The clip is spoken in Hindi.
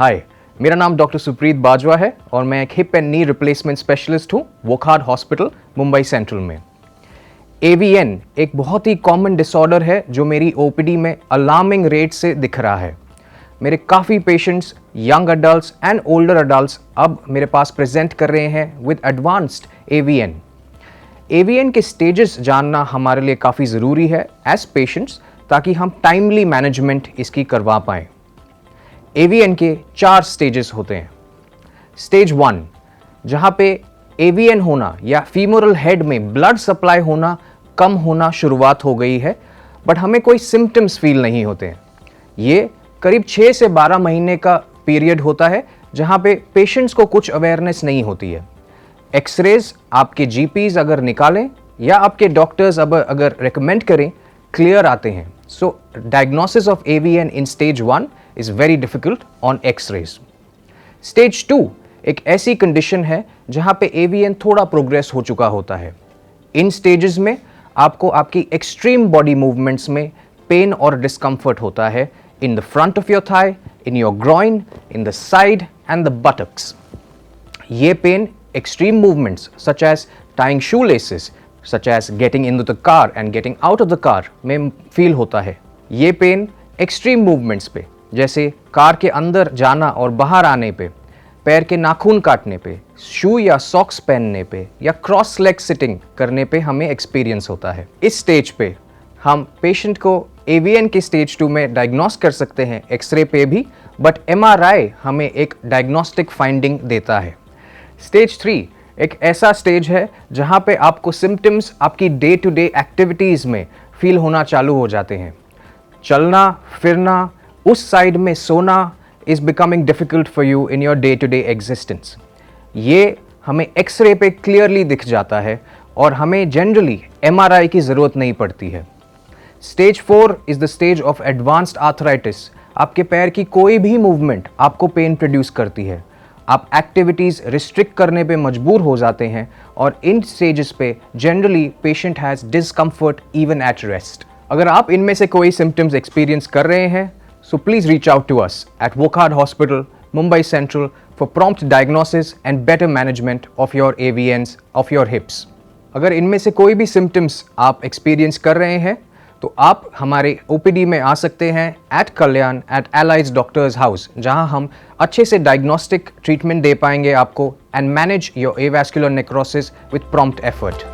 हाय, मेरा नाम डॉक्टर सुप्रीत बाजवा है और मैं एक hip and knee replacement specialist हूँ वोकहार्ट हॉस्पिटल मुंबई सेंट्रल में। AVN एक बहुत ही कॉमन डिसऑर्डर है जो मेरी OPD में अलार्मिंग रेट से दिख रहा है। मेरे काफ़ी patients, young adults and older adults अब मेरे पास प्रेजेंट कर रहे हैं विद एडवांस्ड AVN। AVN के स्टेजेस जानना हमारे लिए काफ़ी ज़रूरी है एज पेशेंट्स, ताकि हम टाइमली मैनेजमेंट इसकी करवा पाएँ। AVN के 4 स्टेजेस होते हैं। स्टेज 1, जहाँ पे AVN होना या फीमोरल हेड में ब्लड सप्लाई होना कम होना शुरुआत हो गई है, बट हमें कोई सिम्टम्स फील नहीं होते हैं। ये करीब 6 से 12 महीने का पीरियड होता है जहाँ पे पेशेंट्स को कुछ अवेयरनेस नहीं होती है। एक्सरेज आपके GPs अगर निकालें या आपके डॉक्टर्स अगर रिकमेंड करें, क्लियर आते हैं। So diagnosis of AVN in stage 1 is very difficult on X-rays. Stage 2 एक ऐसी कंडीशन है जहां पे AVN थोड़ा प्रोग्रेस हो चुका होता है। इन स्टेजेस में आपको आपकी एक्सट्रीम बॉडी मूवमेंट्स में पेन और डिस्कम्फर्ट होता है in the front of your thigh, in your groin, in the side and the buttocks. ये pain extreme movements such as tying shoe laces, such as getting in the car and getting out of the car में फील होता है। ये पेन एक्सट्रीम मूवमेंट्स पे, जैसे कार के अंदर जाना और बाहर आने पे, पैर के नाखून काटने पे, शू या सॉक्स पहनने पे या क्रॉस लेग सिटिंग करने पे हमें एक्सपीरियंस होता है। इस स्टेज पे हम पेशेंट को AVN के स्टेज 2 में डायग्नोस कर सकते हैं एक्सरे पे भी, बट MRI हमें एक डायग्नोस्टिक फाइंडिंग देता है। स्टेज 3 एक ऐसा स्टेज है जहाँ पे आपको सिम्टम्स आपकी डे टू डे एक्टिविटीज़ में फील होना चालू हो जाते हैं। चलना फिरना, उस साइड में सोना is becoming difficult for you in your day to day existence. ये हमें एक्सरे पे क्लियरली दिख जाता है और हमें जनरली MRI की ज़रूरत नहीं पड़ती है। Stage 4 is the stage of advanced arthritis. आपके पैर की कोई भी मूवमेंट आपको पेन प्रोड्यूस करती है। आप एक्टिविटीज़ रिस्ट्रिक्ट करने पे मजबूर हो जाते हैं और इन स्टेजेस पे generally patient has discomfort even at rest. अगर आप इनमें से कोई सिम्टम्स एक्सपीरियंस कर रहे हैं, so please reach out to us at Wockhardt Hospital, Mumbai Central for prompt diagnosis and better management of your AVNs of your hips. अगर इनमें से कोई भी सिम्टम्स आप एक्सपीरियंस कर रहे हैं तो आप हमारे OPD में आ सकते हैं एट कल्याण एट एलाइज डॉक्टर्स हाउस, जहां हम अच्छे से डायग्नोस्टिक ट्रीटमेंट दे पाएंगे आपको and manage your avascular necrosis with prompt effort.